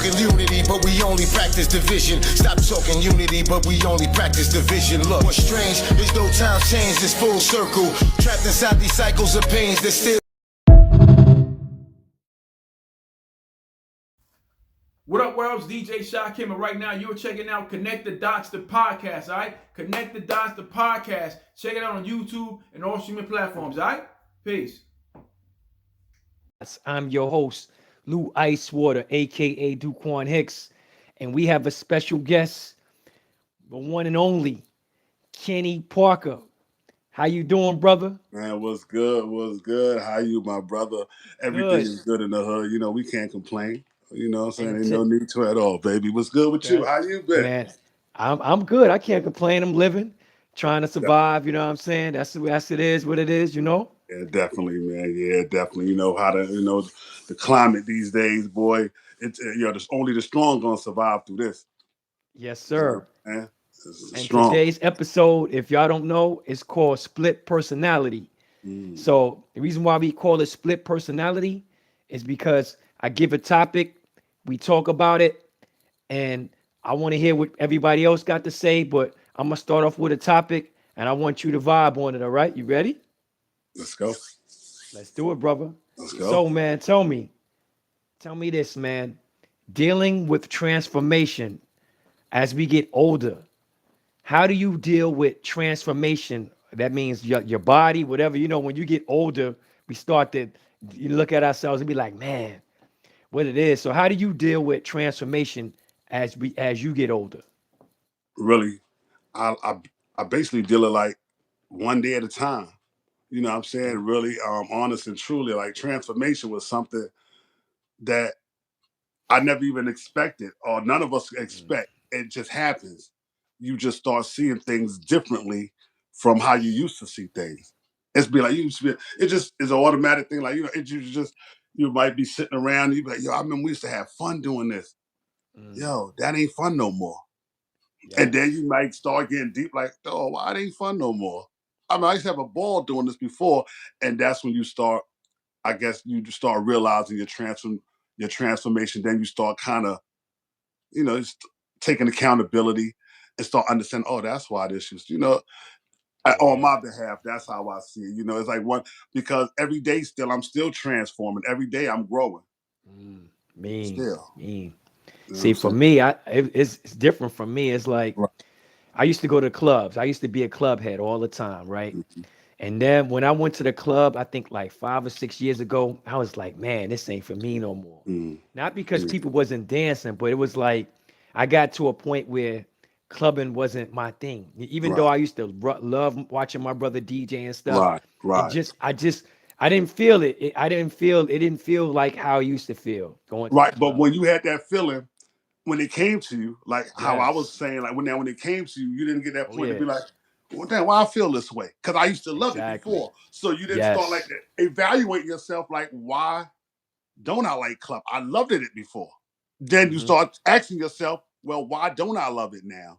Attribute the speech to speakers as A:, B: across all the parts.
A: talking unity, but we only practice division. Stop talking unity, but we only practice division. Look, what's strange is no time change, it's full circle. Trapped inside these cycles of pains that still.
B: What up, world? It's DJ Shakim, and right now you're checking out Connect the Dots, the podcast, all right? Connect the Dots, the podcast. Check it out on YouTube and all streaming platforms, all right? Peace.
C: I'm your host, Lou Icewater, aka Duquan Hicks, and we have a special guest, the one and only Kenny Parker. How you doing, brother?
D: Man, what's good? What's good? How you, my brother? Everything is good in the hood. You know, we can't complain. You know what I'm saying? Ain't no need to at all, baby. What's good with you? How you been?
C: Man, I'm good. I can't complain. I'm living, trying to survive. You know what I'm saying? That's it is what it is. You know.
D: Yeah, definitely, man. Yeah, definitely. You know how to. You know the climate these days, boy. It's only the strong gonna survive through this.
C: Yes, sir.
D: And
C: strong. Today's episode, if y'all don't know, is called Split Personality. So the reason why we call it Split Personality is because I give a topic, we talk about it, and I want to hear what everybody else got to say, but I'm going to start off with a topic, and I want you to vibe on it, all right? You ready?
D: Let's go.
C: Let's do it, brother.
D: Let's go.
C: So, man, tell me this, man. Dealing with transformation as we get older, how do you deal with transformation? That means your body, whatever, you know, when you get older, we start to look at ourselves and be like, man, what it is. So how do you deal with transformation as you get older?
D: Really, I basically deal it like one day at a time. You know what I'm saying? Really, honest and truly, like transformation was something that I never even expected, or none of us expect. It just happens. You just start seeing things differently from how you used to see things. It's be like it just is an automatic thing. Like, you know, you might be sitting around, you be like, yo, I remember we used to have fun doing this. Yo, that ain't fun no more. Yes. And then you might start getting deep, like, oh, why it ain't fun no more? I mean, I used to have a ball doing this before, and that's when you start, I guess, you just start realizing your transformation. Then you start kind of, you know, taking accountability and start understanding, oh, that's why this is, you know, on my behalf, that's how I see it. You know, it's like because every day I'm still transforming. Every day I'm growing. Still.
C: See, for me, it's different from me. It's like, I used to go to clubs. I used to be a club head all the time, right? And then when I went to the club, I think like 5 or 6 years ago, I was like, man, this ain't for me no more. Not because people wasn't dancing, but it was like, I got to a point where clubbing wasn't my thing. Even though I used to love watching my brother DJ and stuff. I didn't feel it. It didn't feel like how I used to feel going.
D: But when you had that feeling, when it came to you, like how I was saying, like when it came to you, you didn't get that point to be like, well, damn, why I feel this way? Because I used to love it before. So you didn't start like evaluating yourself, like, why don't I like club? I loved it before. Then you start asking yourself, well, why don't I love it now?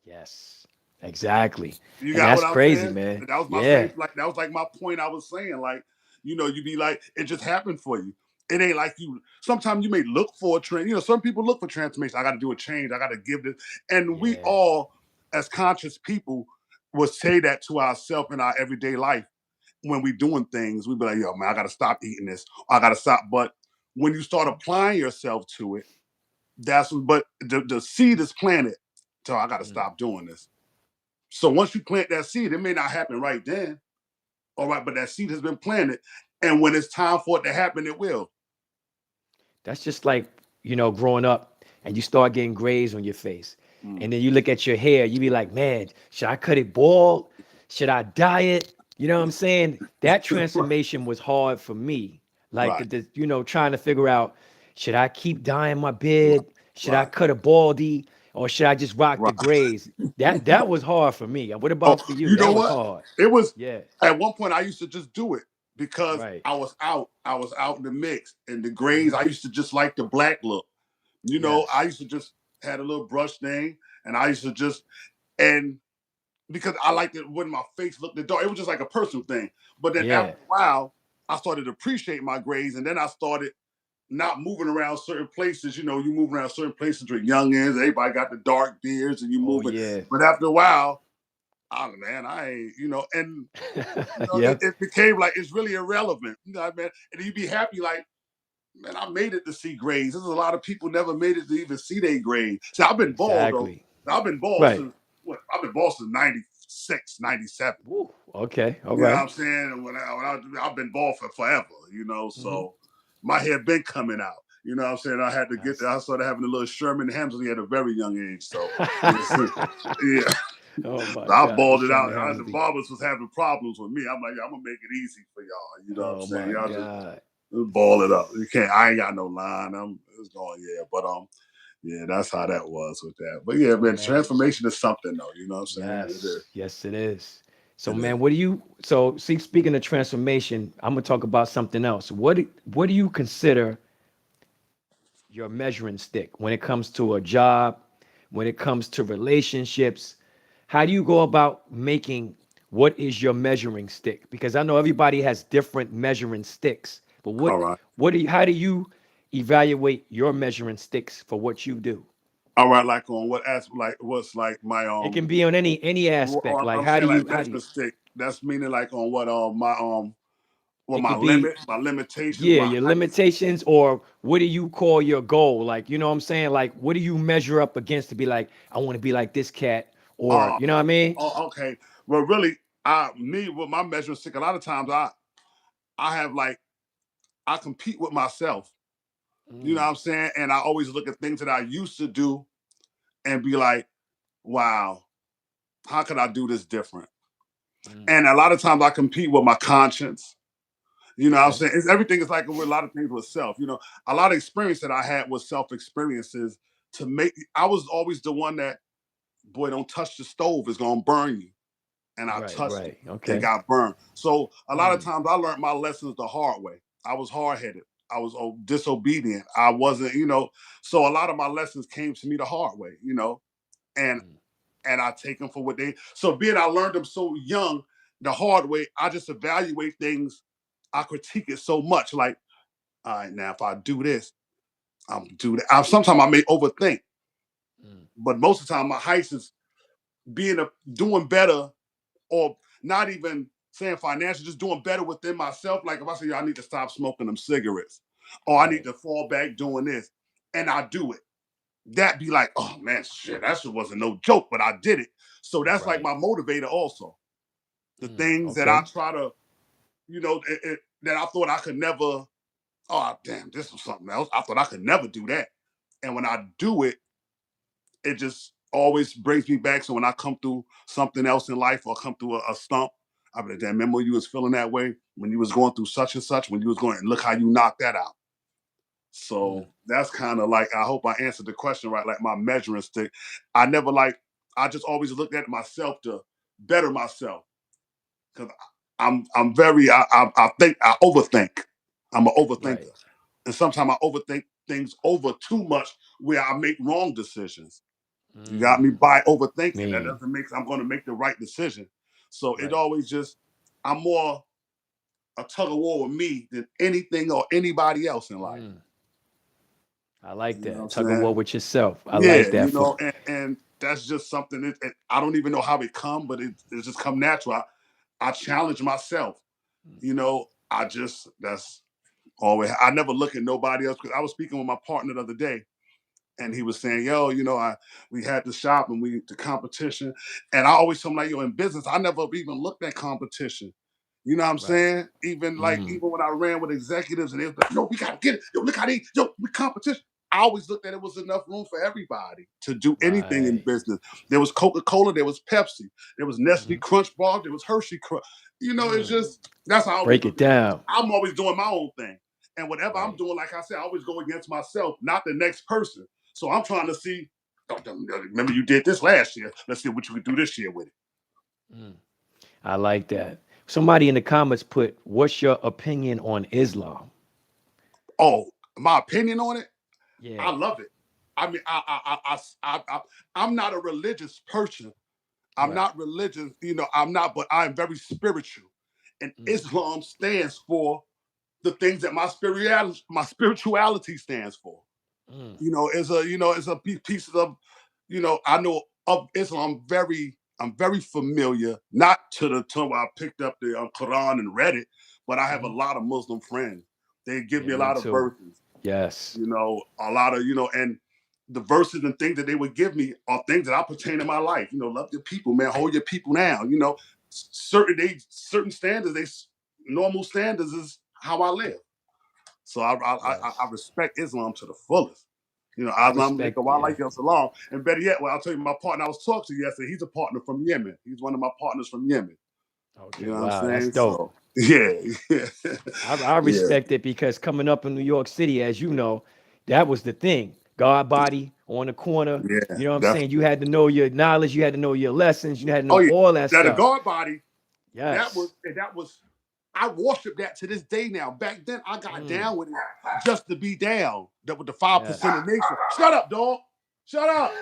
C: Yes, exactly.
D: You got
C: that's crazy, man.
D: That was my that was like my point I was saying. Like, you know, you be like, it just happened for you. It ain't like sometimes you may look for a trend. You know, some people look for transformation. I got to do a change. I got to give this. And we all, as conscious people, will say that to ourselves in our everyday life. When we doing things, we be like, yo, man, I got to stop eating this. Or I got to stop. But when you start applying yourself to it, but the seed is planted. So I got to stop doing this. So once you plant that seed, it may not happen right then. All right, but that seed has been planted. And when it's time for it to happen, it will.
C: That's just like, you know, growing up and you start getting grays on your face. And then you look at your hair, you be like, man, should I cut it bald? Should I dye it? You know what I'm saying? That transformation was hard for me. Like, you know, trying to figure out, should I keep dyeing my beard? Should I cut a baldy? Or should I just rock the grays? That was hard for me. What about for you?
D: You know
C: that
D: what?
C: Was hard.
D: It was. At one point, I used to just do it because I was out in the mix, and the grays. I used to just like the black look. You know, I used to just had a little brush thing, and I used to just because I liked it when my face looked dark. It was just like a personal thing. But then after a while, I started to appreciate my grays, and then I started not moving around certain places. You moving around certain places with youngins. Everybody got the dark beards, and you
C: Oh
D: moving.
C: yeah.
D: But after a while, oh man, I ain't. And
C: Yeah.
D: it became like it's really irrelevant. You know what I mean? And you'd be happy, like, man, I made it to see grades. There's a lot of people never made it to even see their grades. See, I've been bald though.
C: Exactly.
D: I've been bald
C: Right.
D: since what? I've been bald since 96, 97.
C: Woo. Okay. All
D: You know what
C: right.
D: I'm saying? I've been bald for forever,
C: Mm-hmm.
D: so my hair been coming out. You know what I'm saying? I had to get there.
C: That's
D: I started having a little Sherman Hemsley at a very young age. So, yeah.
C: oh my
D: I
C: God, the
D: balled it out.
C: Sherman
D: The
C: Hemsley.
D: barbers was having problems with me. I'm like, I'm gonna make it easy for y'all. You know what I'm
C: Oh
D: saying?
C: my
D: Y'all just
C: God.
D: ball it up. You can't. I ain't got no line. It's going, yeah. But yeah, that's how that was with that. But yeah,
C: So
D: man,
C: man,
D: transformation is something though. You know what I'm saying? It is.
C: yes, yes, it is. So
D: It
C: man,
D: is.
C: what do you so see speaking of transformation, I'm gonna talk about something else. What do you consider your measuring stick when it comes to a job, when it comes to relationships? How do you go about making what is your measuring stick? Because I know everybody has different measuring sticks, but
D: All right.
C: how do you evaluate your measuring sticks for what you do?
D: All right. Like on what aspect? Like what's like my
C: It can be on any aspect. Like
D: I'm saying like
C: how do you
D: measurement stick. That's meaning like on what my
C: it
D: my
C: could be
D: limit, my limitations,
C: yeah,
D: my
C: your
D: heights.
C: limitations, or what do you call your goal? Like, you know what I'm saying? Like, what do you measure up against to be like, I want to be like this cat, or
D: Uh,
C: you know what I mean?
D: okay. Well, really, me with my measuring stick. A lot of times, I have like I compete with myself. You know
C: Mm,
D: what I'm saying? And I always look at things that I used to do and be like, wow, how could I do this different?
C: mm,
D: And a lot of times I compete with my conscience. You know what I'm
C: okay.
D: saying? Everything is like with a lot of things with self. A lot of experience that I had was self experiences to make. I was always the one that, boy, don't touch the stove, it's going to burn you. And I
C: Right,
D: touched it
C: right.
D: and
C: Okay.
D: got burned. So a lot of
C: Mm,
D: times I learned my lessons the hard way. I was hard headed. I was disobedient. I wasn't, so a lot of my lessons came to me the hard way, and
C: mm,
D: I take them for what they. So being I learned them so young, the hard way, I just evaluate things. I critique it so much, like, all right, now if I do this, I'm do that. Sometimes I may overthink,
C: mm.
D: but most of the time my heights is doing better, or not even saying financial, just doing better within myself. Like if I say, I need to stop smoking them cigarettes, or I need
C: Right.
D: to fall back doing this, and I do it. That be like, oh man, shit, that shit wasn't no joke, but I did it. So that's like
C: Right.
D: my motivator also. The
C: Mm,
D: things that I
C: okay.
D: try to, that I thought I could never, oh damn, this was something else. I thought I could never do that. And when I do it, it just always brings me back. So when I come through something else in life or come through a stump, I be like, damn, remember you was feeling that way when you was going through such and such, when you was going, and look how you knocked that out.
C: Mm,
D: So that's kind of like, I hope I answered the question right. Like my measuring stick, I never like, I just always looked at myself to better myself. Cause I'm very, I think, I overthink. I'm an overthinker.
C: right.
D: And sometimes I overthink things over too much where I make wrong decisions. You got
C: Mm,
D: me by overthinking. That
C: mean,
D: doesn't make I'm going to make the right decision. So it
C: right.
D: always just I'm more a tug of war with me than anything or anybody else in life.
C: Mm, I like
D: You know what I'm
C: that. Tug of
D: saying?
C: war with yourself. I
D: Yeah,
C: like that for
D: and that's just something. I don't even know how it come, but it just come natural. I challenge myself. I just that's always. I never look at nobody else because I was speaking with my partner the other day, and he was saying, "Yo, we had the shop and the competition," and I always tell him like, "Yo, in business, I never even looked at competition." You know what I'm
C: right.
D: saying? Even like
C: Mm,
D: even when I ran with executives and they was like, "Yo, we gotta get it. Yo, look how they we competition." I always looked at it was enough room for everybody to do anything in
C: right.
D: business. There was Coca-Cola, there was Pepsi, there was Nestle
C: Mhm.
D: Crunch Bar, there was Hershey Crunch. It's
C: Mm,
D: just that's how I always
C: break it
D: look at it.
C: down.
D: I'm always doing my own thing. And whatever I'm
C: Right.
D: doing, like I said, I always go against myself, not the next person. So I'm trying to see. Remember, you did this last year. Let's see what you could do this year with it.
C: Mm, I like that. Somebody in the comments put, "What's your opinion on Islam?"
D: Oh, my opinion on it, I
C: Yeah.
D: love it. I mean, I'm not a religious person. I'm
C: Right.
D: not religious. I'm not, but I'm very spiritual. And
C: Mm,
D: Islam stands for the things that my spirituality stands for.
C: Mm.
D: It's a piece of, I know of Islam I'm very familiar, not to the time where I picked up the Quran and read it, but I have a
C: Mhm.
D: lot of Muslim friends. They give
C: Yeah,
D: me a
C: me
D: lot of
C: too.
D: verses,
C: Yes.
D: a lot of, and the verses and things that they would give me are things that I pertain in my life. Love your people, man. Hold your people now. Certain standards, normal standards is how I live. So I
C: Yes.
D: respect Islam to the fullest.
C: I
D: Islam make a
C: respect.
D: while
C: Yeah.
D: like Salam. And better yet, well, I'll tell you, my partner I was talking to yesterday, he's a partner from Yemen. He's one of my partners from Yemen. You
C: Okay.
D: know what I'm
C: Wow. That's
D: saying?
C: dope.
D: So yeah, yeah,
C: I
D: yeah,
C: respect it because coming up in New York City, as you know, that was the thing. God body on the corner.
D: yeah.
C: You know what I'm saying? You
D: Definitely.
C: had to know your knowledge. You had to know your lessons. You had to
D: Oh
C: know
D: yeah.
C: all that
D: Now the
C: stuff.
D: guard body, that was
C: Yes.
D: that was I worship that to this day now. Back then I got
C: Mm.
D: down with it just to be down. That with the 5%
C: Yes.
D: of the nation. Shut up, dog. Shut up.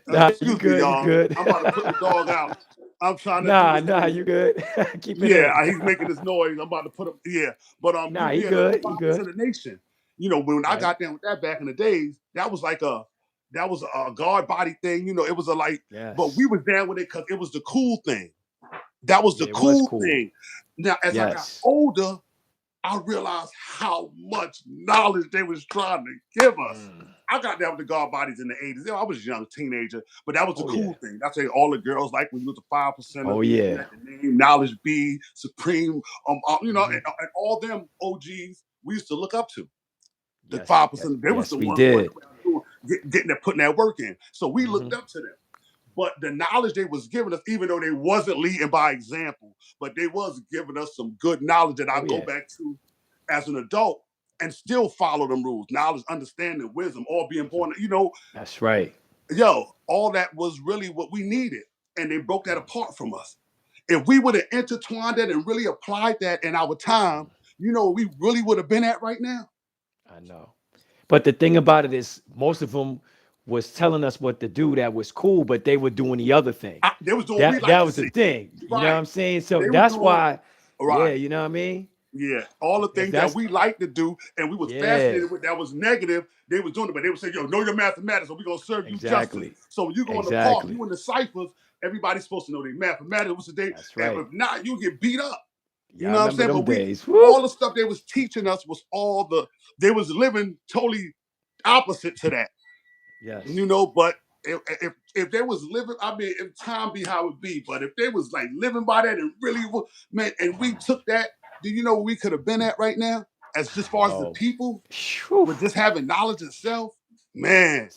C: Nah, you
D: Excuse me,
C: good. You
D: y'all.
C: good.
D: I'm about to put the dog out. I'm trying to do
C: Nah,
D: this
C: nah,
D: thing.
C: you good. Keep it
D: Yeah,
C: in.
D: he's making this noise. I'm about to put him. Yeah, but
C: Nah, he
D: yeah, the
C: good. He
D: 5%
C: good.
D: of the nation. When I
C: Right.
D: got down with that back in the days, that was a guard body thing. It was a like, but we
C: Yes.
D: was down with it because it was the cool thing. That was the
C: Yeah, it was
D: cool
C: cool.
D: thing. Now, as I got
C: Yes.
D: older, I realized how much knowledge they was trying to give us.
C: Mm.
D: I got down with the guard bodies in the 80s. I was a young teenager, but that was the
C: Oh yeah.
D: cool thing. That's what all the girls like when you was a 5%er.
C: Oh
D: You
C: yeah.
D: had the name Knowledge B, Supreme,
C: Hmm.
D: and all them OGs we used to look up to. The
C: Yes. Yes.
D: 5%, they was
C: Yes,
D: the
C: we
D: ones going
C: did.
D: around getting that, putting that work in. So we
C: Hmm.
D: looked up to them. But the knowledge they was giving us, even though they wasn't leading by example, but they was giving us some good knowledge that I
C: Oh
D: go
C: yeah.
D: back to as an adult and still follow them rules. Knowledge, understanding, wisdom, all being born.
C: That's right.
D: All that was really what we needed. And they broke that apart from us. If we would have intertwined that and really applied that in our time, we really would have been at right now.
C: I know. But the thing about it is, most of them was telling us what to do that was cool, but they were doing the other thing.
D: They was doing what we
C: That
D: like to
C: was the
D: see.
C: thing. You know what
D: Right.
C: I'm saying? So
D: They was
C: that's
D: doing
C: why, yeah,
D: right.
C: you know what I mean?
D: Yeah, all the
C: If
D: things that
C: that's
D: we like to do and we was
C: yeah,
D: fascinated with that was negative, they was doing it, but they would say, yo, know your mathematics or we're gonna serve you justice.
C: exactly.
D: So when you go in the park,
C: Exactly.
D: you in the ciphers, everybody's supposed to know their mathematics. What's the day?
C: That's
D: And
C: right.
D: if not, you get beat up. You
C: Yeah, I
D: know what I'm
C: remember
D: saying?
C: them
D: But
C: days. Woo!
D: all the stuff they was teaching us was they was living totally opposite to that.
C: Yes.
D: But if they was living, I mean, if time be how it be, but if they was like living by that and really, man, and we took that, do you know where we could have been at right now? As just far as the
C: Yo.
D: people
C: Phew.
D: with just having knowledge itself, man.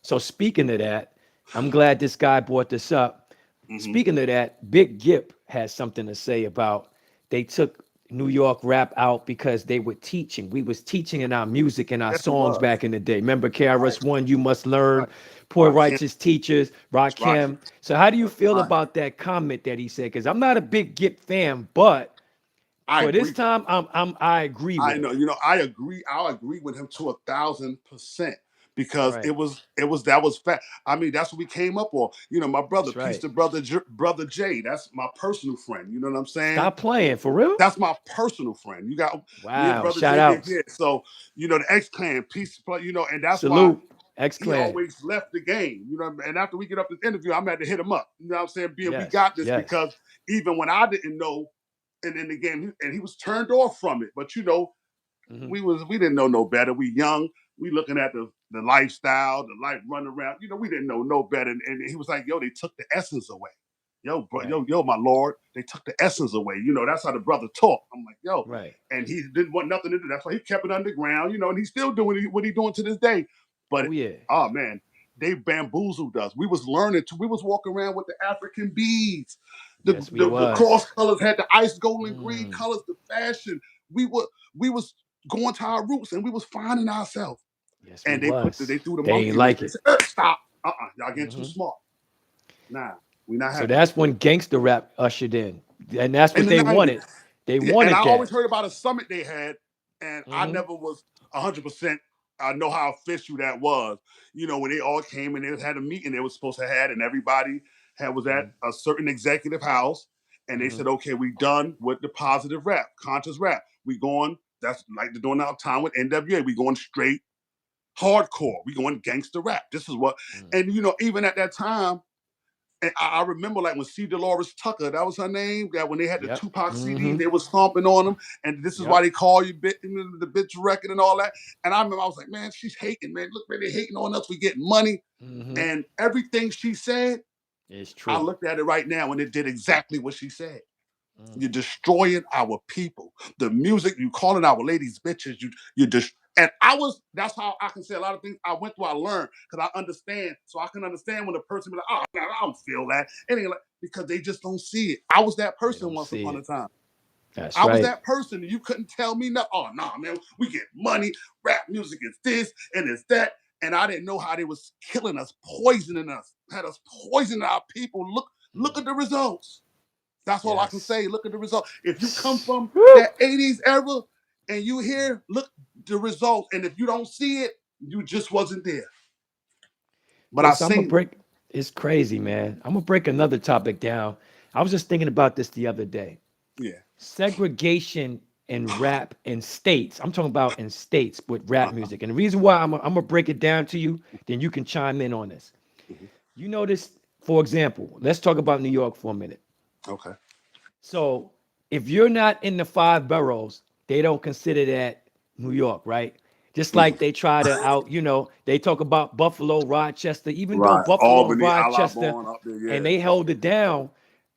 C: So speaking of that, I'm glad this guy brought this up.
D: Mm-hmm.
C: Speaking of that, Big Gip has something to say about they took New York rap out because they were teaching. We was teaching in our music and our
D: Yes, it
C: songs
D: was.
C: back in the day. Remember
D: Right,
C: KRS One, You Must Learn,
D: right.
C: Poor
D: Rakim,
C: Righteous Teachers,
D: Rakim.
C: Rakim. So how do you feel
D: Right.
C: about that comment that he said? Because I'm not a big Gip fan, but
D: I
C: for this
D: agree.
C: time, I agree
D: I
C: with him.
D: know, I agree. I'll agree with him to 1,000% because
C: Right.
D: that was fact. I mean, that's what we came up on. My brother,
C: That's
D: peace
C: right.
D: to brother Jay. That's my personal friend. You know what I'm saying?
C: Stop playing for real.
D: That's my personal friend. You got me and
C: Wow.
D: brother
C: Shout
D: Jay.
C: outs.
D: Yeah. So the X Clan, peace, and that's why
C: Salute. X
D: he
C: Clan.
D: always left the game. And after we get up this interview, I'm had to hit him up. You know what I'm saying? Being we
C: Yes.
D: got this
C: Yes.
D: because even when I didn't know, and in the game, and he was turned off from it. But
C: Hmm.
D: we didn't know no better. We young. We looking at the lifestyle, the life running around. We didn't know no better. And he was like, yo, they took the essence away. Yo, bro,
C: Right.
D: yo, my lord, they took the essence away. That's how the brother talked. I'm like, yo,
C: Right.
D: and he didn't want nothing to do. That's why he kept it underground. And he's still doing what he's doing to this day. But
C: Oh yeah.
D: oh man, they bamboozled us. We was learning too. We was walking around with the African beads.
C: Yes, we
D: The cross
C: was.
D: colors had the ice gold and green
C: Mm.
D: colors, the fashion. We was going to our roots and we was finding ourselves.
C: Yes, we
D: And
C: was.
D: they threw the
C: They ain't
D: monkey wrench.
C: like
D: They
C: it.
D: said, stop. Y'all getting too
C: Hmm.
D: smart. Nah, we not
C: So
D: having that.
C: that's when gangster rap ushered in, and that's
D: In
C: what
D: the
C: they
D: 90s.
C: wanted. They
D: Yeah, and I
C: wanted
D: always
C: that.
D: heard about a summit they had, and I
C: Hmm.
D: never was 100%. I know how official that was. When they all came and they had a meeting they were supposed to have, and everybody was at
C: Hmm.
D: a certain executive house, and they
C: Hmm.
D: said, "Okay, we done with the positive rap, conscious rap. We going That's like they're doing our time with NWA. We going straight hardcore. We going gangster rap. This is what, and even at that time, and I remember like when C. Dolores Tucker, that was her name, that when they had the
C: Yep.
D: Tupac CD, they was stomping on them, and this is why they call you the bitch record and all that. And I remember I was like, man, she's hating, man. Look, man, they hating on us. We getting money, and everything she said,
C: it's true.
D: I looked at it right now, and it did exactly what she said. You're destroying our people. The music, you calling our ladies bitches, you just. And that's how I can say a lot of things I went through, I learned, because I understand. So I can understand when a person be like, oh, man, I don't feel that. Because they just don't see it. I was that person once upon a time.
C: That's
D: I
C: right.
D: was that person. You couldn't tell me nothing. Oh, nah, man, we get money. Rap music is this and it's that. And I didn't know how they was killing us, poisoning us, had us poisoning our people. Look at the results. That's all I can say. Look at the result. If you come from that 80s era and you hear, look the results. And if you don't see it, you just wasn't there. But I
C: So I'm gonna
D: seen
C: break. It's crazy, man. I'm gonna break another topic down. I was just thinking about this the other day.
D: Yeah.
C: Segregation in rap in states. I'm talking about in states with rap music. And the reason why I'm gonna break it down to you, then you can chime in on this. You notice, for example, let's talk about New York for a minute.
D: Okay.
C: So if you're not in the 5 boroughs, they don't consider that New York, right? Just like they try to they talk about Buffalo, Rochester, even though
D: Right.
C: Buffalo and
D: Albany,
C: Rochester,
D: Alabama up there,
C: and
D: yeah.
C: they held it down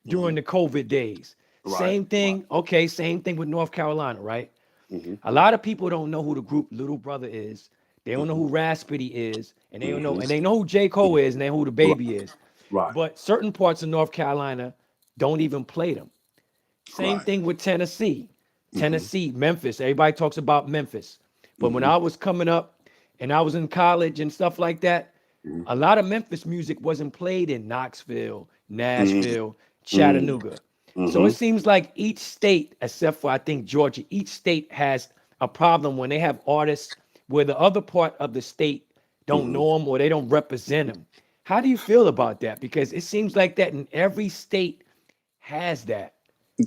C: during the COVID days.
D: Right.
C: Same thing, okay, same thing with North Carolina, right?
D: Mm-hmm.
C: A lot of people don't know who the group Little Brother is. They don't know who Raspity is, and they don't know, and they know who J. Cole is, and they know who the Baby is.
D: Right.
C: But certain parts of North Carolina don't even play them. Same
D: Right.
C: thing with Tennessee. Tennessee, Memphis. Everybody talks about Memphis. But when I was coming up and I was in college and stuff like that, a lot of Memphis music wasn't played in Knoxville, Nashville, Chattanooga. So it seems like each state, except for I think Georgia, each state has a problem when they have artists where the other part of the state don't know them or they don't represent them. How do you feel about that? Because it seems like that in every state has that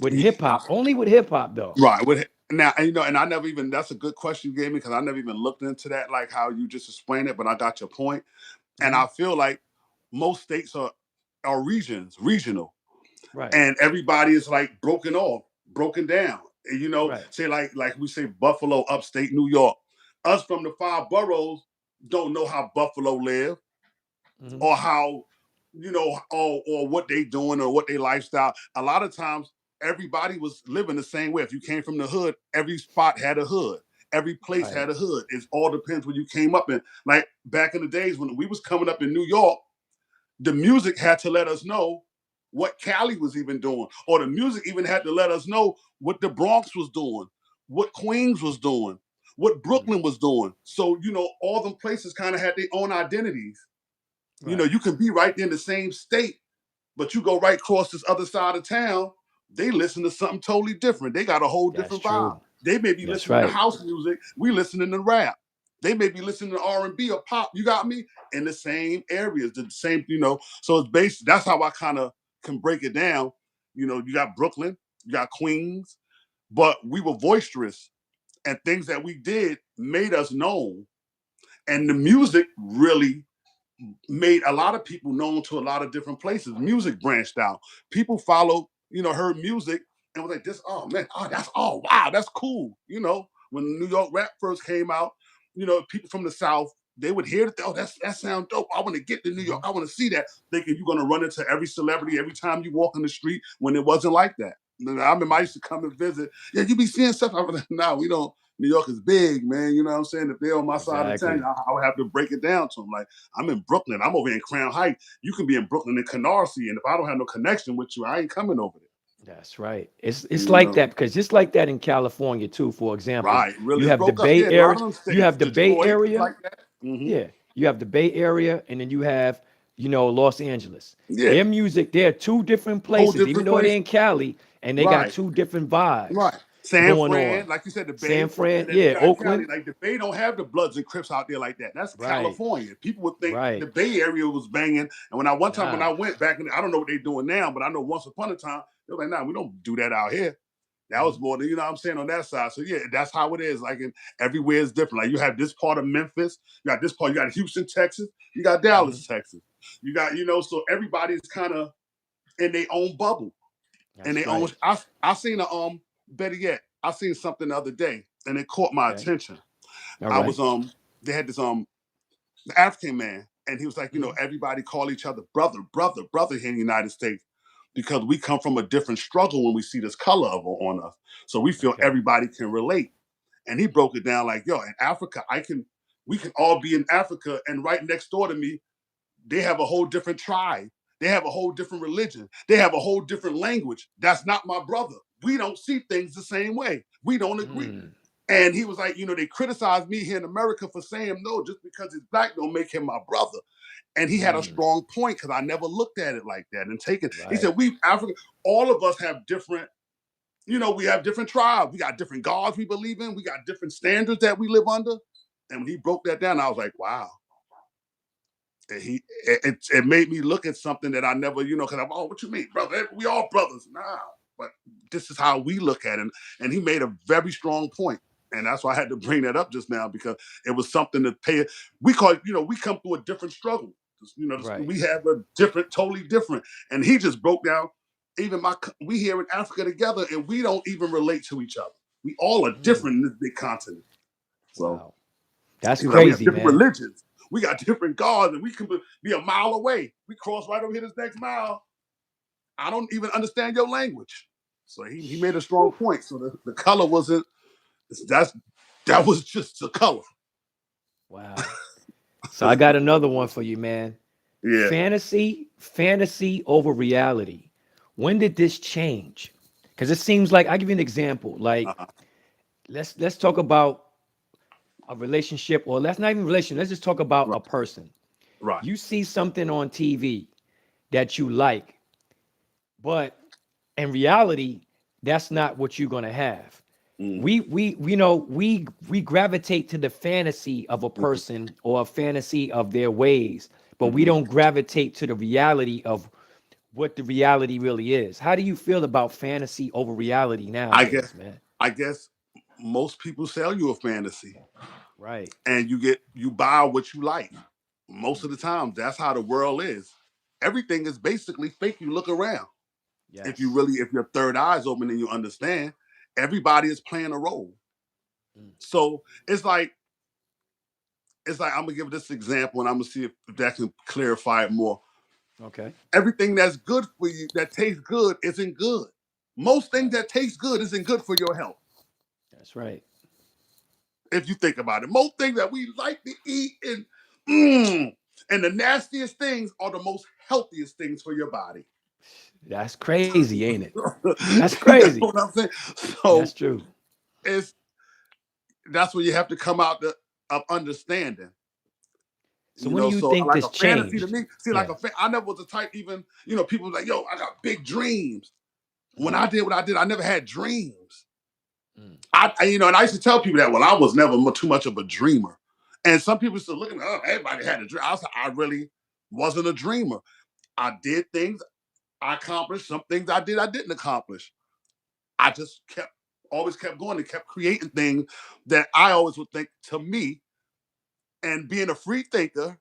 C: with hip hop. Only with hip hop though.
D: Right. Now, and I never even, that's a good question you gave me because I never even looked into that, like how you just explained it, but I got your point. And I feel like most states are regional,
C: Right.
D: and everybody is like broken down. And,
C: Right.
D: say like we say Buffalo, upstate New York. Us from the 5 boroughs don't know how Buffalo live or how, or what they doing or what they lifestyle. A lot of times everybody was living the same way. If you came from the hood, every spot had a hood. Every place
C: Right.
D: had a hood. It all depends where you came up in. Like back in the days when we was coming up in New York, the music had to let us know what Cali was even doing, or the music even had to let us know what the Bronx was doing, what Queens was doing, what Brooklyn was doing. So, all them places kind of had their own identities.
C: Right.
D: You can be right there in the same state, but you go right across this other side of town, they listen to something totally different. They got a whole
C: That's
D: different vibe.
C: true.
D: They may be
C: That's
D: listening to
C: right.
D: house music, we listening to rap. They may be listening to R&B or pop, you got me? In the same areas, the same, so it's based, that's how I kind of can break it down. You got Brooklyn, you got Queens, but we were boisterous and things that we did made us known. And the music really made a lot of people known to a lot of different places. Music branched out. People followed, heard music and was like, this, oh man, wow, that's cool. When New York rap first came out, people from the South, they would hear it, oh, that sounds dope. I want to get to New York. I want to see that. Thinking you're going to run into every celebrity every time you walk in the street when it wasn't like that. I remember I used to come and visit. Yeah, you be seeing stuff. I was like, no, we don't. New York is big, man. You know what I'm saying? If they're on my side of town, I would have to break it down to them. Like, I'm in Brooklyn. I'm over in Crown Heights. You can be in Brooklyn and Canarsie, and if I don't have no connection with you, I ain't coming over there.
C: That's right. It's like that because just like that in California too. For example,
D: Right. Really,
C: you
D: it's
C: have the
D: broke up.
C: Bay
D: Yeah, a lot
C: Area.
D: of them
C: You
D: states,
C: have the Bay
D: Detroit,
C: Area.
D: like that.
C: Yeah, you have the Bay Area, and then you have Los Angeles.
D: Yeah.
C: Their music, they're two different
D: Whole
C: places, even
D: different
C: though they're
D: place.
C: in Cali, and they got
D: Right.
C: two different vibes
D: Right. San
C: going
D: Fran,
C: on.
D: like you said, the
C: San
D: Bay,
C: Fran,
D: and then you
C: yeah,
D: got Cali.
C: Oakland,
D: Like the Bay don't have the Bloods and Crips out there like that. That's
C: right,
D: California. People would think the
C: right.
D: Bay Area was banging. And when I
C: Nah,
D: went back, I don't know what they're doing now, but I know once upon a time they were like, nah, we don't do that out here. That was more than, you know what I'm saying, on that side. So yeah, that's how it is. Like, everywhere is different. Like, you have this part of Memphis, you got this part, you got Houston, Texas, you got Dallas, Texas. You got, so everybody's kind of in their own bubble. And
C: That's
D: they own,
C: right.
D: I seen better yet, I seen something the other day and it caught my
C: Okay.
D: attention.
C: All
D: I
C: right.
D: was, they had this, African man, and he was like,
C: Mhm.
D: everybody call each other brother, brother, brother here in the United States because we come from a different struggle when we see this color on us. So we feel
C: Okay.
D: everybody can relate. And he broke it down like, yo, in Africa, we can all be in Africa, and right next door to me, they have a whole different tribe. They have a whole different religion. They have a whole different language. That's not my brother. We don't see things the same way. We don't agree.
C: Mm.
D: And he was like, they criticize me here in America for saying no, just because he's black don't make him my brother. And he had a
C: Mm.
D: strong point because I never looked at it like that and taken. He
C: Right.
D: said, we African, all of us have different, we have different tribes. We got different gods we believe in. We got different standards that we live under. And when he broke that down, I was like, wow. And it made me look at something that I never, because I'm, oh, what you mean, brother? We all brothers. Nah, but this is how we look at it. And he made a very strong point. And that's why I had to bring that up just now, because it was something to pay. We call it, we come through a different struggle.
C: Right.
D: We have a different, totally different. And he just broke down, even we here in Africa together, and we don't even relate to each other. We all are
C: Mm.
D: different in this big continent. So
C: Wow. That's
D: he was like, we have
C: crazy,
D: different
C: man.
D: religions. We got different gods, and we can be a mile away. We cross right over here this next mile. I don't even understand your language. So he made a strong
C: Whew.
D: point. So the color wasn't, that was just the color.
C: Wow. So I got another one for you, man.
D: Yeah.
C: Fantasy over reality. When did this change? Because it seems like I give you an example. Like
D: Uh-huh.
C: let's talk about a relationship, or let's not even relationship. Let's just talk about
D: Right.
C: a person.
D: Right.
C: You see something on TV that you like, but in reality, that's not what you're gonna have.
D: Mm-hmm.
C: We gravitate to the fantasy of a person or a fantasy of their ways, but we
D: Mm-hmm.
C: don't gravitate to the reality of what the reality really is. How do you feel about fantasy over reality
D: I guess
C: nowadays, man?
D: I guess most people sell you a fantasy,
C: Right.
D: and you buy what you like. Most of the time, that's how the world is. Everything is basically fake. You look around.
C: Yes.
D: If your third eye is open and you understand, everybody is playing a role.
C: Mm.
D: So it's like I'm gonna give this example, and I'm gonna see if that can clarify it more.
C: Okay.
D: Everything that's good for you, that tastes good, isn't good. Most things
C: Right.
D: that taste good isn't good for your health.
C: That's right.
D: If you think about it, most things that we like to eat and the nastiest things are the most healthiest things for your body.
C: That's crazy, ain't it? That's
D: You know
C: crazy.
D: what I'm saying?
C: That's
D: So
C: true.
D: it's that's where you have to come out of understanding.
C: So when do you
D: So
C: think
D: like
C: this
D: a fantasy to
C: changed?
D: me, see,
C: Yeah.
D: I never was the type, even, people like, yo, I got big dreams. When
C: Mm,
D: I did what I did, I never had dreams.
C: mm,
D: And I used to tell people that, well, I was never too much of a dreamer. And some people still look at me, oh, everybody had a dream. I really wasn't a dreamer. I did things, I accomplished some things I didn't accomplish. I just always kept going and kept creating things that I always would think to me. And being a free thinker,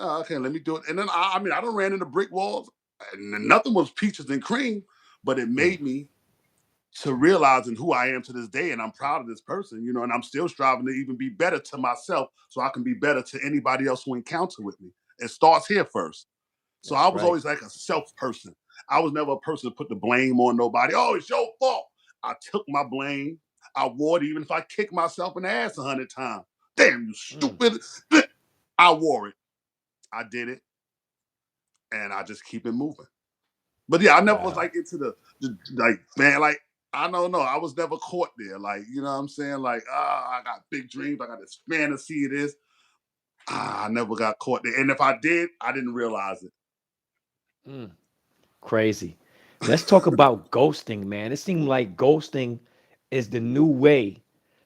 D: okay, let me do it. And then I don't ran into brick walls, and nothing was peaches and cream, but it
C: mm.
D: made me to realizing who I am to this day, and I'm proud of this person, and I'm still striving to even be better to myself, so I can be better to anybody else who encounter with me. It starts here first. So I
C: That's
D: was
C: right.
D: always like a self person. I was never a person to put the blame on nobody. Oh, it's your fault. I took my blame. I wore it, even if I kicked myself in the ass 100 times. Damn, you
C: Mm,
D: stupid. I wore it. I did it, and I just keep it moving. But yeah, I never was
C: wow.
D: like into the like, man, like, I don't know. I was never caught there. Like, you know what I'm saying? Like, I got big dreams. I got this fantasy of this. I never got caught there. And if I did, I didn't realize it.
C: Mm, crazy. Let's talk about ghosting, man. It seems like ghosting is the new way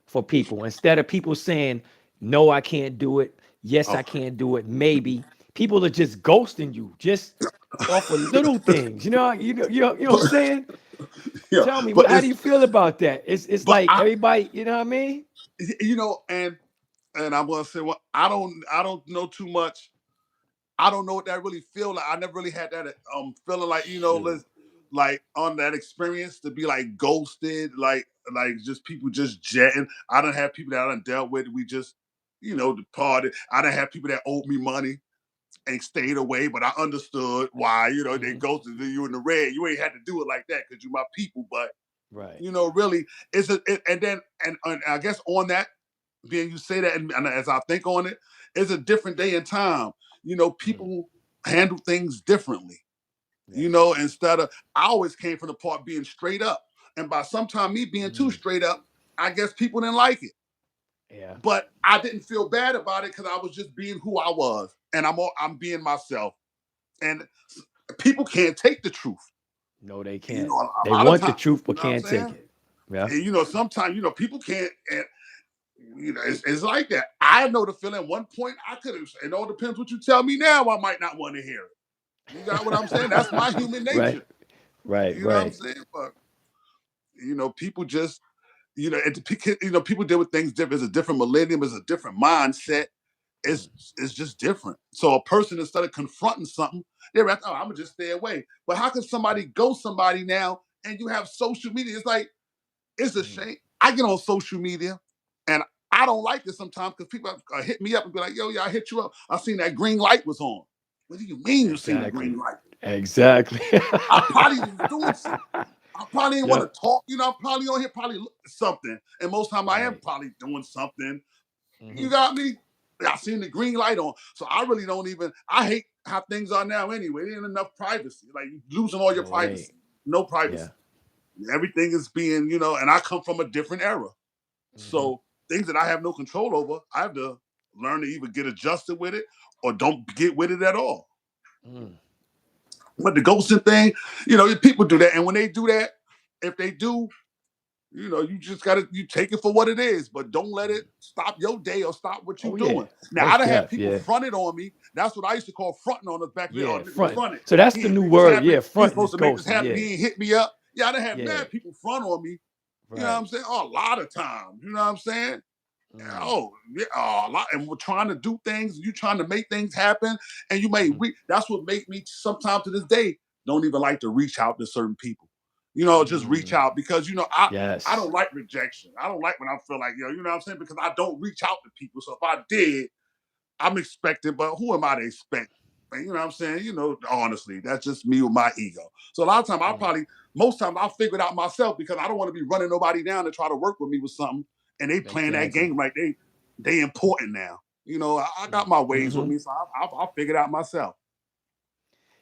C: for people. Instead of people saying, no, I can't do it. Yes,
D: Oh.
C: I can't do it. Maybe. People are just ghosting you, just off of little things. You know what I'm saying? Tell me,
D: But
C: how do you feel about that? It's
D: but
C: like everybody, you know what I mean?
D: and I'm gonna say, well, I don't know too much. I don't know what that really feel like. I never really had that feeling like,
C: Shoot.
D: like on that experience to be like ghosted, like just people just jetting. I don't have people that I done dealt with. We just, departed. I done have people that owed me money and stayed away, but I understood why, they
C: Hmm.
D: ghosted you in the red. You ain't had to do it like that because you my people, but
C: Right.
D: really, and I guess on that, being you say that, and as I think on it, it's a different day and time.
C: Mm.
D: People handle things differently.
C: Yeah.
D: Instead of, I always came from the part being straight up, and by sometime me being too
C: Mm.
D: straight up, I guess people didn't like it.
C: Yeah.
D: But I didn't feel bad about it because I was just being who I was, and I'm being myself. And people can't take the truth.
C: No, they
D: And,
C: can't.
D: a
C: They
D: lot of
C: want the
D: times,
C: truth
D: you
C: but
D: know what I'm
C: can't take
D: saying?
C: it. Yeah.
D: And sometimes people can't. And it's like that. I know the feeling. At one point, I could have. It all depends what you tell me now. I might not want to hear it. You got what I'm saying? That's my human
C: Right.
D: nature.
C: Right.
D: You know what I'm
C: Right.
D: saying? But people just, people deal with things different. It's a different millennium. It's a different mindset.
C: Mm.
D: It's just different. So a person, instead of confronting something, they're like, oh, I'm gonna just stay away. But how can somebody ghost somebody now? And you have social media. It's like, it's a
C: Mm.
D: shame. I get on social media and I don't like it sometimes because people hit me up and be like, yo, I hit you up. I seen that green light was on. What do you mean you seen the
C: Exactly.
D: green light?
C: Exactly.
D: I probably was doing something. I probably didn't want
C: Yep.
D: to talk. I'm probably on here, probably something. And most time I am
C: Right.
D: probably doing something.
C: Hmm.
D: You got me? I seen the green light on. So I really don't even, I hate how things are now anyway. There ain't enough privacy. Like, you losing all your
C: No, it ain't.
D: privacy. No
C: Yeah.
D: privacy. Everything is being, and I come from a different era.
C: Hmm.
D: So things that I have no control over, I have to learn to either get adjusted with it or don't get with it at all.
C: Mm.
D: But the ghosting thing, people do that. And when they do that, if they do, you just gotta you take it for what it is, but don't let it
C: Mm.
D: stop your day or stop what you're
C: Oh yeah.
D: doing. Now I
C: Most
D: done had
C: deaf.
D: people
C: Yeah.
D: fronted on me. That's what I used to call fronting on us back then. Oh,
C: Yeah.
D: nigga
C: Fronting.
D: fronted.
C: So that's
D: He
C: the
D: ain't
C: new
D: make this
C: word.
D: happen.
C: Yeah.
D: He was
C: Fronting
D: supposed
C: is
D: to make this
C: ghosting.
D: happen.
C: Yeah.
D: He ain't hit me up. Yeah, I done had
C: Yeah.
D: mad people front on me. You know what
C: Right.
D: I'm saying? Oh, a lot of times. You know what I'm saying?
C: Mm.
D: Oh, yeah, a lot. And we're trying to do things. You trying to make things happen, and you may.
C: Hmm.
D: That's what make me sometimes to this day don't even like to reach out to certain people. Just reach
C: Mm.
D: out because I
C: Yes.
D: don't like rejection. I don't like when I feel like you know what I'm saying, because I don't reach out to people. So if I did, I'm expecting, but who am I to expect? You know what I'm saying? Honestly, that's just me with my ego. So a lot of times
C: Mm.
D: most times I'll figure it out myself because I don't want to be running nobody down to try to work with me with something and they playing that
C: Exactly.
D: game like they important now. I got
C: Mm.
D: my ways with
C: Hmm.
D: me, so I'll figure it out myself.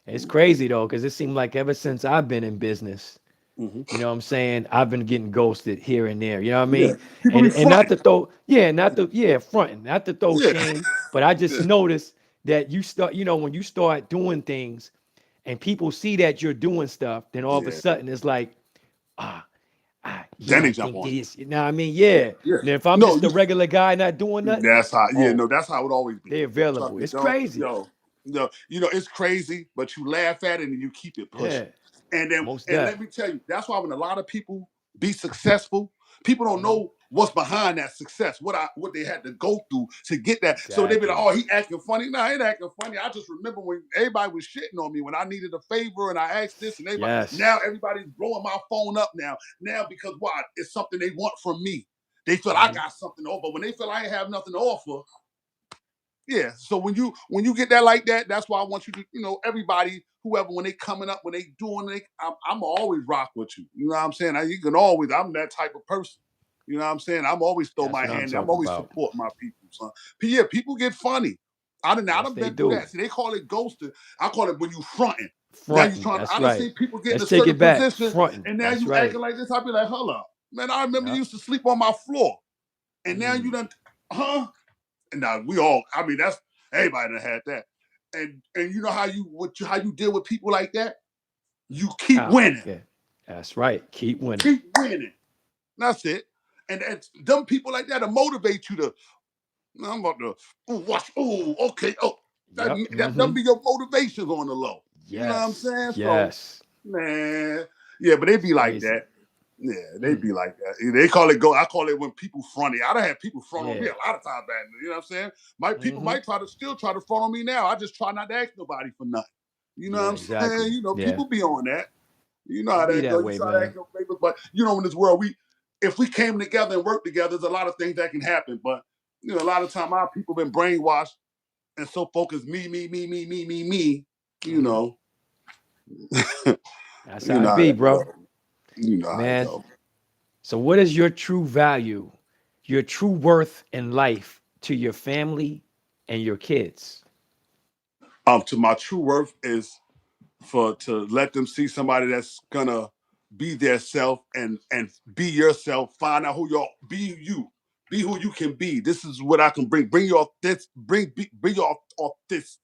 C: It's crazy though, because it seemed like ever since I've been in business,
D: Mm-hmm.
C: you know what I'm saying? I've been getting ghosted here and there. You know what I
D: Yeah,
C: mean?
D: people be
C: And not
D: fronting.
C: to throw, yeah, not to, yeah, fronting, not to throw
D: Yeah,
C: shame, but I just
D: yeah,
C: noticed that you start, when you start doing things and people see that you're doing stuff, then all of a
D: yeah.
C: sudden it's like, ah, he
D: Then they
C: might
D: jump
C: think
D: on
C: this. You know what I mean? Yeah.
D: you. Yeah.
C: Now if I'm
D: No,
C: just a regular guy not doing nothing,
D: that's how. Yeah,
C: oh,
D: no, that's how it always be.
C: they're
D: Trust
C: available.
D: me,
C: It's
D: don't.
C: crazy.
D: It's crazy, but you laugh at it and you keep it pushing.
C: Yeah, most
D: And let
C: deaf.
D: me tell you, that's why when a lot of people be successful, people don't
C: Hmm.
D: know what's behind that success, what they had to go through to get that. So they be like,
C: Exactly.
D: oh, he acting funny. No, he ain't acting funny. I just remember when everybody was shitting on me when I needed a favor and I asked this and everybody.
C: Yes.
D: Now everybody's blowing my phone up now. Now because why? It's something they want from me. They feel I
C: Hmm.
D: got something to offer. When they feel I ain't have nothing to offer, yeah. So when you get that like that, that's why I want you to, everybody, whoever, when they coming up, when they doing it, I'm always rock with you. You know what I'm saying? You can always, I'm that type of person. You know what I'm saying? I'm always throw
C: That's
D: my
C: what I'm
D: hand. I'm
C: talking
D: always
C: about.
D: support my people, son. Yeah, people get funny. I
C: Yes,
D: done
C: they
D: been through
C: do.
D: that. See, they call it ghosting. I call it when you fronting. Now you
C: Fronting.
D: trying.
C: That's
D: I done
C: right.
D: seen people get in
C: Let's
D: a
C: take
D: certain
C: it back.
D: position,
C: Fronting.
D: and now
C: That's
D: you
C: right.
D: acting like this. I be like, hold up, man. I remember you
C: Yeah.
D: used to sleep on my floor, and now you
C: Mm.
D: done, huh? And now we all, I mean, that's everybody that had that. And you know how you deal with people like that? You keep
C: How?
D: winning.
C: Yeah. That's right. Keep winning.
D: Keep winning. That's it. And them people like that to motivate you to, I'm about to, watch, okay,
C: Yep.
D: them
C: Hmm.
D: be your motivations on the low. You know what I'm
C: Yes.
D: saying? So,
C: Yes.
D: man, yeah, but they
C: It's
D: be like
C: crazy.
D: that. Yeah, they be like that. They call it go. I call it when people front. I done had people front on me
C: Yeah.
D: a lot of times back. You know what I'm saying? People
C: Mm-hmm.
D: might still try to front on me now. I just try not to ask nobody for nothing. You know what
C: Yeah,
D: I'm saying?
C: exactly.
D: You know,
C: Yeah.
D: people be on that. You know how
C: It be
D: that go.
C: that
D: You
C: way,
D: try to ask
C: man.
D: no favors, but you know, in this world, if we came together and worked together, there's a lot of things that can happen. But you know, a lot of time our people been brainwashed and so focused me, me, me, me, me, me, me. You
C: Mm-hmm.
D: know,
C: That's
D: you
C: how
D: know
C: it
D: how
C: be,
D: that
C: bro.
D: go. You know how it
C: Man.
D: go.
C: So what is your true value, your true worth in life to your family and your kids?
D: To my true worth is to let them see somebody that's gonna be their self and be yourself. Find out who you're. Be you. Be who you can be. This is what I can bring. Bring your this. Bring your authenticity.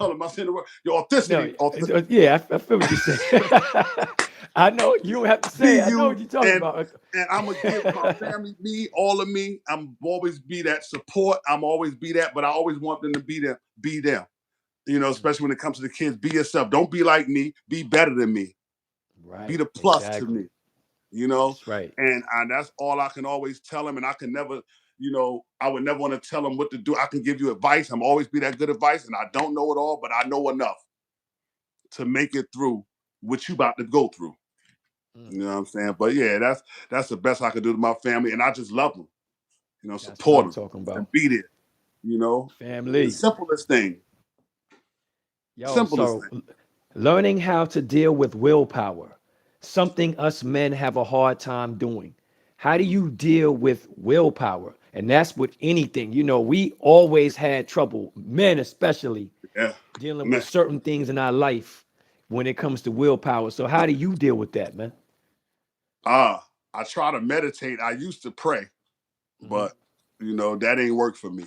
D: Am I saying the word? Your
C: No,
D: authenticity.
C: yeah, I feel what you're saying. I know you don't have to
D: Be
C: say it. I know
D: you
C: what you're talking
D: and
C: about.
D: and I'm gonna give my family me, all of me. I'm always be that support. I'm always be that, but I always want them to be them. Be them. You know, especially when it comes to the kids. Be yourself. Don't be like me. Be better than me. Be
C: Right,
D: the plus to
C: exactly.
D: me. You know,
C: That's right.
D: and that's all I can always tell them. And I can never, you know, I would never want to tell them what to do. I can give you advice. I'm always be that good advice, and I don't know it all, but I know enough to make it through what you about to go through.
C: Mm,
D: You know what I'm saying? But yeah, that's the best I could do to my family, and I just love them. You know,
C: that's what
D: support
C: I'm
D: them
C: talking
D: and
C: about.
D: be there. You know, the
C: Family.
D: simplest thing.
C: Yo,
D: Simplest
C: so
D: thing.
C: learning how to deal with willpower, something us men have a hard time doing. How do you deal with willpower? And that's with anything. You know, we always had trouble, men especially,
D: Yeah,
C: dealing with
D: man.
C: certain things in our life when it comes to willpower. So how do you deal with that, man?
D: I try to meditate. I used to pray,
C: Hmm.
D: but you know that ain't work for me.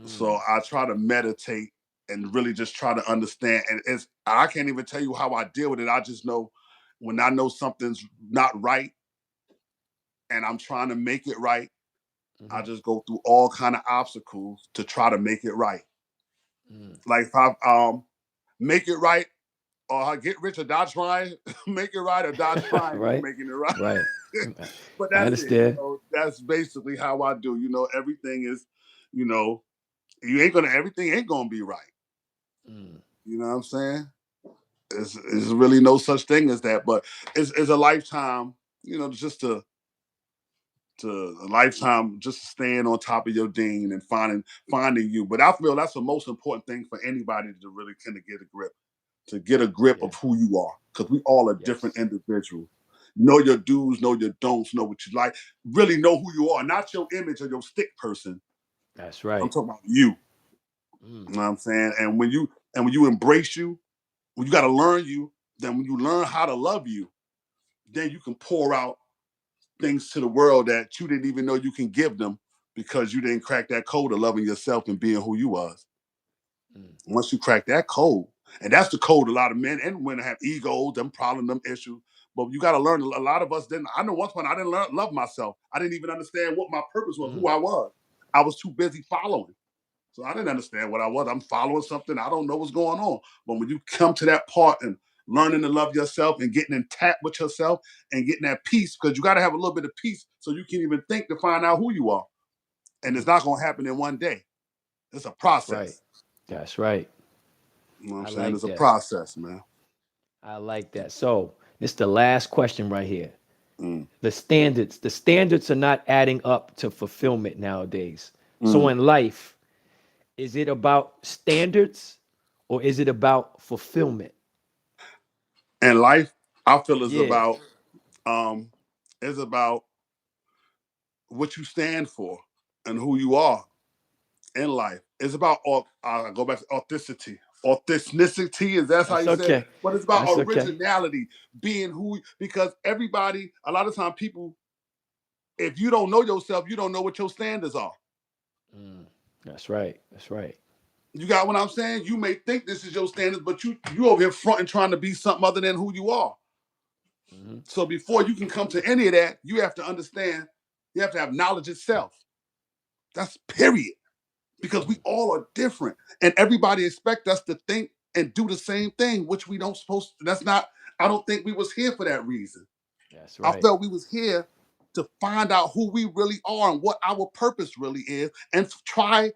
D: So
C: Mm,
D: I try to meditate and really just try to understand. And I can't even tell you how I deal with it. I just know when I know something's not right and I'm trying to make it right, I
C: hmm.
D: just go through all kind of obstacles to try to make it right.
C: Mm.
D: Like if I make it right or I get rich or die trying, make it right or die trying on
C: Right,
D: making it right.
C: right.
D: But
C: I
D: that's it. You
C: understand.
D: know, that's basically how I do. You know, everything is, you know, you ain't gonna everything ain't gonna be right.
C: Mm,
D: You know what I'm saying? It's really no such thing as that, but it's a lifetime, you know, just to a lifetime just staying on top of your dean and finding you. But I feel that's the most important thing for anybody to really kind of get a grip of
C: yeah.
D: who you are, because we all are different
C: Yes.
D: individuals. Know your do's, know your don'ts, know what you like. Really know who you are, not your image or your stick person.
C: That's
D: I'm
C: right.
D: talking about you.
C: Mm,
D: You know what I'm saying? And when you embrace you, when you got to learn you, then when you learn how to love you, then you can pour out things to the world that you didn't even know you can give them because you didn't crack that code of loving yourself and being who you was.
C: mm.
D: Once you crack that code, and that's the code a lot of men and women have egos, them problems, them issues. But you got to learn. A lot of us didn't. I know once when I didn't love myself. I didn't even understand what my purpose was, who
C: Mm.
D: I was. I was too busy following. So I didn't understand what I was. I'm following something. I don't know what's going on. But when you come to that part and learning to love yourself and getting in tap with yourself and getting that peace, because you got to have a little bit of peace so you can even think to find out who you are. And it's
C: Mm.
D: not going to happen in one day. It's a
C: That's right.
D: process.
C: That's right.
D: You know what I'm
C: I
D: saying?
C: like
D: It's a
C: that.
D: process, man.
C: I like that. So this the last question right here.
D: Mm,
C: The standards are not adding up to fulfillment nowadays. So
D: mm.
C: in life, is it about standards or is it about fulfillment?
D: And life, I feel
C: Yeah.
D: um, is about what you stand for and who you are in life. It's about I go back to authenticity. Authenticity is that's how
C: That's
D: you say it,
C: okay.
D: but it's about
C: That's okay.
D: originality, being who. Because everybody, a lot of time, people, if you don't know yourself, you don't know what your standards are.
C: Mm. That's right. That's right.
D: You got what I'm saying? You may think this is your standards, but you over here front and trying to be something other than who you are.
C: Hmm.
D: So before you can come to any of that, you have to understand. You have to have knowledge itself. That's period. Because we
C: Mm.
D: all are different, and everybody expect us to think and do the same thing, which we don't supposed to. That's not. I don't think we was here for that reason.
C: That's
D: I
C: right.
D: felt we was here to find out who we really are and what our purpose really is, and try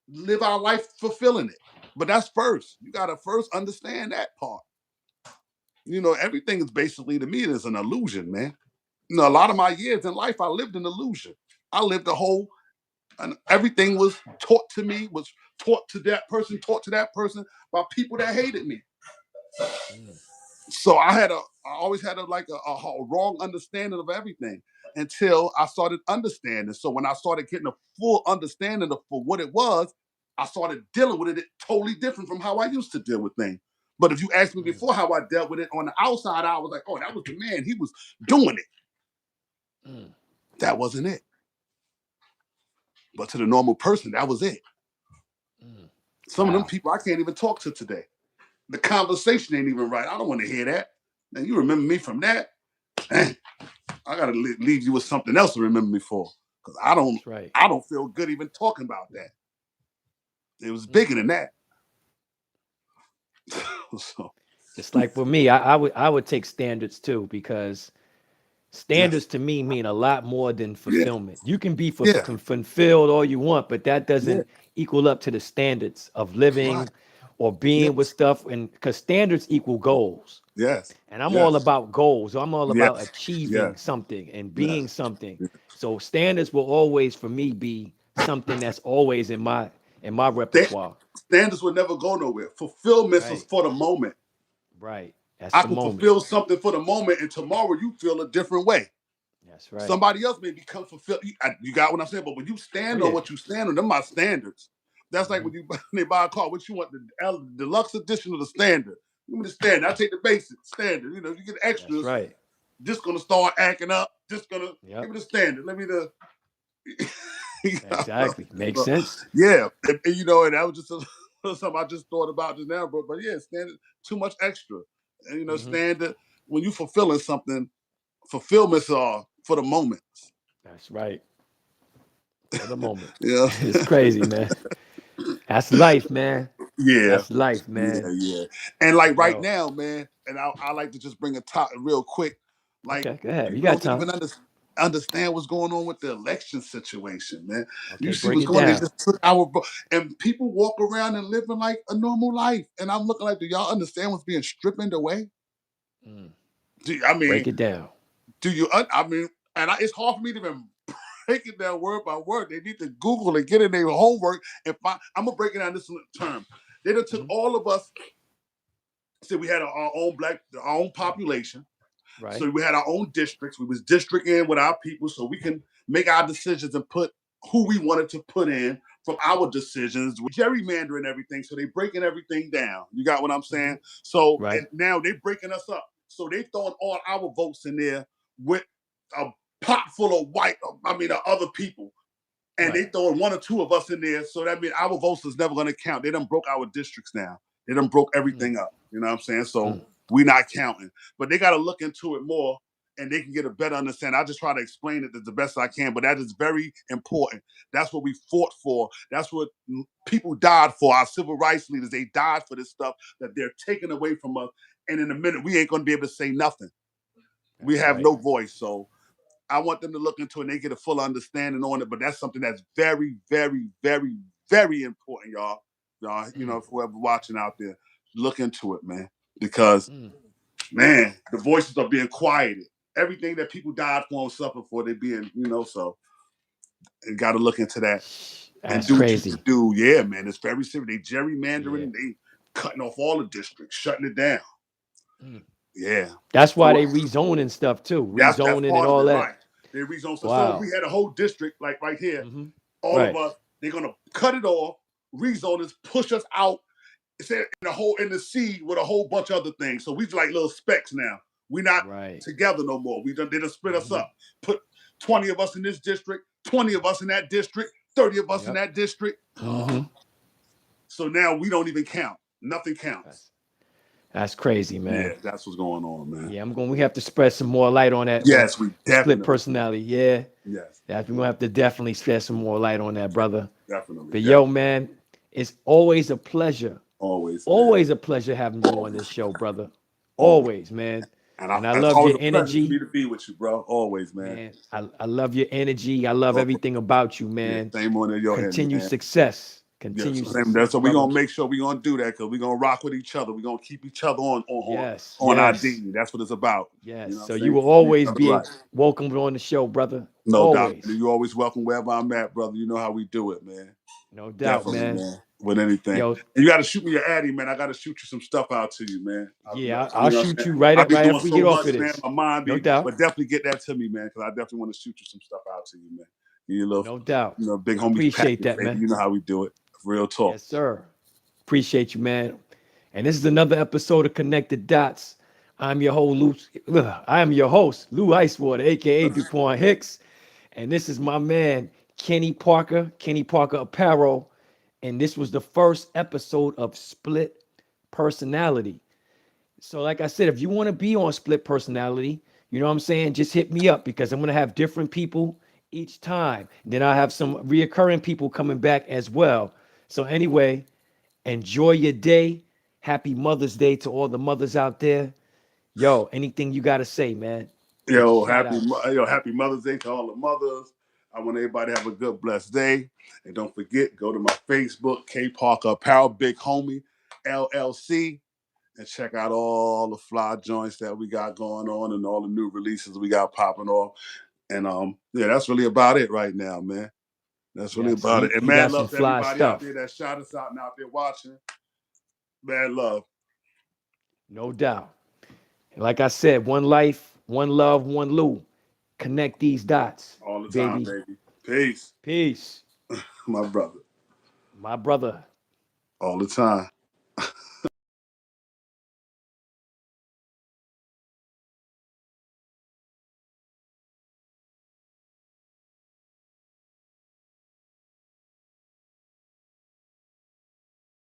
D: live our life fulfilling it. But that's first. You gotta first understand that part. You know, everything is basically, to me, it is an illusion, man. You know, a lot of my years in life, I lived an illusion. I lived a whole, and everything was taught to me, was taught to that person by people that hated me.
C: Mm,
D: So I always had a wrong understanding of everything until I started understanding. So when I started getting a full understanding of for what it was, I started dealing with it totally different from how I used to deal with things. But if you asked me
C: mm,
D: before how I dealt with it on the outside, I was like, oh, that was the man. He was doing it.
C: mm,
D: That wasn't it. But to the normal person, that was it.
C: mm.
D: Some of them
C: Wow.
D: people I can't even talk to today. The conversation ain't even right. I don't want to hear that. And you remember me from that? Man, I gotta leave you with something else to remember me for, because
C: That's right.
D: I don't feel good even talking about that. It was
C: Mm.
D: bigger than that. So
C: It's like for me, I would take standards too, because
D: yes,
C: standards to me mean a lot more than
D: yeah,
C: fulfillment. You can be
D: yeah,
C: fulfilled all you want, but that
D: yeah,
C: doesn't equal up to the standards of
D: right,
C: living or being with
D: yes,
C: stuff. And because standards equal goals.
D: yes,
C: And I'm all
D: yes,
C: about goals. I'm all about
D: yes,
C: achieving
D: yes,
C: something and being
D: yes.
C: something. So standards will always for me be something that's always in my
D: Sta-
C: repertoire.
D: Standards will never go nowhere. Fulfillment is
C: Right.
D: for the moment.
C: Right. That's
D: I
C: the
D: can
C: moment.
D: fulfill something for the moment, and tomorrow you feel a different way.
C: That's right.
D: Somebody else may become fulfilled. You got what I'm saying? But when you
C: Oh
D: stand on
C: yeah.
D: what you stand on, them my standards. That's like
C: Hmm.
D: when you when they buy a car. What you want, the deluxe edition of the standard? Give me the standard. I take the basic standard. You know, you get
C: That's
D: extras.
C: right.
D: This gonna start acting up. This gonna give
C: Yep.
D: me the standard. Let me the. You know,
C: Exactly. Makes
D: so,
C: sense.
D: yeah, you know, and that was just something I just thought about just now, bro. But yeah, standard too much extra, and you know,
C: Hmm.
D: standard when you fulfilling something, fulfillments are for the moment.
C: That's right. For the moment.
D: Yeah.
C: It's crazy, man. That's life, man.
D: Yeah,
C: That's life,
D: yeah,
C: man.
D: yeah. And like right
C: Yo.
D: now, man, and I like to just bring a top real quick. Like
C: Okay, go ahead. You
D: people
C: got
D: don't
C: time.
D: even understand what's going on with the election situation, man. You
C: Okay,
D: see
C: break
D: what's
C: it
D: going on? They
C: down.
D: just took our and people walk around and living like a normal life. And I'm looking like, do y'all understand what's being stripped away?
C: Mm,
D: I mean,
C: break it down.
D: do you? I mean, it's hard for me to even break it down word by word. They need to Google and get in their homework and find. I'm gonna break it down this term. They done took
C: Hmm.
D: all of us. So we had our own population.
C: Right.
D: So we had our own districts. We was districting with our people, so we can make our decisions and put who we wanted to put in from our decisions. We gerrymandering everything, so they breaking everything down. You got what I'm
C: Hmm.
D: saying? So
C: Right.
D: and now they breaking us up. So they throwing all our votes in there with a pot full of other people. And they
C: Right.
D: throwing one or two of us in there, so that means our votes is never gonna count. They done broke our districts now. They done broke
C: Mm,
D: everything up. You know what I'm saying?
C: mm.
D: So we not counting. But they gotta look into it more and they can get a better understanding. I just try to explain it the best I can, but that is very important. That's what we fought for. That's what people died for. Our civil rights leaders, they died for this stuff that they're taking away from us. And in a minute, we ain't gonna be able to say nothing. We
C: That's
D: have
C: right.
D: no voice. So I want them to look into it and they get a full understanding on it. But that's something that's very, very, very, very important, y'all. Y'all, you
C: Mm,
D: know, whoever watching out there, look into it, man. Because,
C: mm.
D: man, the voices are being quieted. Everything that people died for and suffered for, they being, you know, so you got to look into that and
C: That's
D: do what you
C: crazy.
D: do. Yeah, man, it's very serious. They
C: Yeah.
D: gerrymandering, they cutting off all the districts, shutting it down.
C: Mm.
D: Yeah.
C: That's why
D: So
C: they rezoning stuff too.
D: that's
C: Rezoning and
D: part of
C: all
D: it,
C: that.
D: right? They rezone. So if we
C: Wow.
D: had a whole district like right here,
C: Hmm.
D: all of
C: Right.
D: us, they're gonna cut it off, rezone us, push us out, say in the sea with a whole bunch of other things. So we like little specks now. We're not
C: Right.
D: together no more. They done split us
C: Hmm.
D: up. Put 20 of us in this district, 20 of us in that district, 30 of us in
C: Yep.
D: that district.
C: Hmm.
D: So now we don't even count. Nothing counts.
C: That's that's crazy,
D: Yeah,
C: man.
D: that's what's going on, man.
C: Yeah, we have to spread some more light on that, on
D: Yes, we
C: split
D: definitely.
C: personality. Yeah.
D: Yes,
C: We're gonna have to definitely shed some more light on that, brother.
D: definitely,
C: But yo,
D: definitely.
C: man, it's always a pleasure.
D: Always, man.
C: Always a pleasure having you on this show, brother.
D: Always.
C: Always, man.
D: And
C: And I
D: it's
C: love
D: always
C: your
D: a pleasure for me
C: energy,
D: to be with you, bro. Always, man.
C: man. I love your energy. I love
D: Well,
C: everything about you,
D: yeah,
C: man.
D: same on your end,
C: Continue
D: man.
C: success.
D: Yeah,
C: Continue
D: so same there.
C: success,
D: So we
C: brother.
D: gonna make sure we gonna do that because we gonna rock with each other. We gonna keep each other
C: Yes,
D: on our
C: yes,
D: dignity. That's what it's about. You
C: yes.
D: know what I'm
C: So you
D: saying?
C: will
D: Keeping each
C: always
D: other
C: be
D: right.
C: welcome on the show, brother.
D: No doubt.
C: Always.
D: You're always welcome wherever I'm at, brother. You know how we do it, man.
C: No doubt,
D: Definitely,
C: man.
D: man. With anything.
C: Yo,
D: And you gotta shoot me your addy, man. I gotta shoot you some stuff out to you, man.
C: yeah,
D: You
C: I'll
D: know what
C: shoot
D: I'm saying?
C: you right
D: I
C: up
D: be
C: right
D: doing
C: after we
D: so
C: get off of
D: much, man.
C: this.
D: My mind
C: No
D: be,
C: doubt.
D: but definitely get that to me, man, because I definitely want to shoot you some stuff out to you, man. You little,
C: No doubt.
D: big
C: I
D: homies
C: appreciate
D: package,
C: that,
D: baby.
C: man.
D: You know how we do it. Real talk.
C: Yes, sir. Appreciate you, man. And this is another episode of Connected Dots. I'm your host, Lou Icewater, aka DuPont Hicks. And this is my man, Kenny Parker Apparel. And this was the first episode of Split Personality. So, like I said, if you want to be on Split Personality, you know what I'm saying? Just hit me up because I'm going to have different people each time. Then I'll have some reoccurring people coming back as well. So, anyway, enjoy your day. Happy Mother's Day to all the mothers out there. Yo, anything you got to say, man? Get your shout outs.
D: Happy Mother's Day to all the mothers. I want everybody to have a good, blessed day. And don't forget, go to my Facebook, K Parker Apparel, Big Homie, LLC, and check out all the fly joints that we got going on and all the new releases we got popping off. And yeah, that's really about it right now, man. That's really
C: Yes,
D: about it. And
C: he
D: mad
C: got some
D: love to
C: fly
D: everybody out
C: stuff.
D: there that shot us out and out there watching. Mad love.
C: No doubt. Like I said, one life, one love, one Lou. Connect these dots,
D: All the time,
C: baby.
D: baby. Peace,
C: Peace.
D: my brother.
C: My brother.
D: All the time.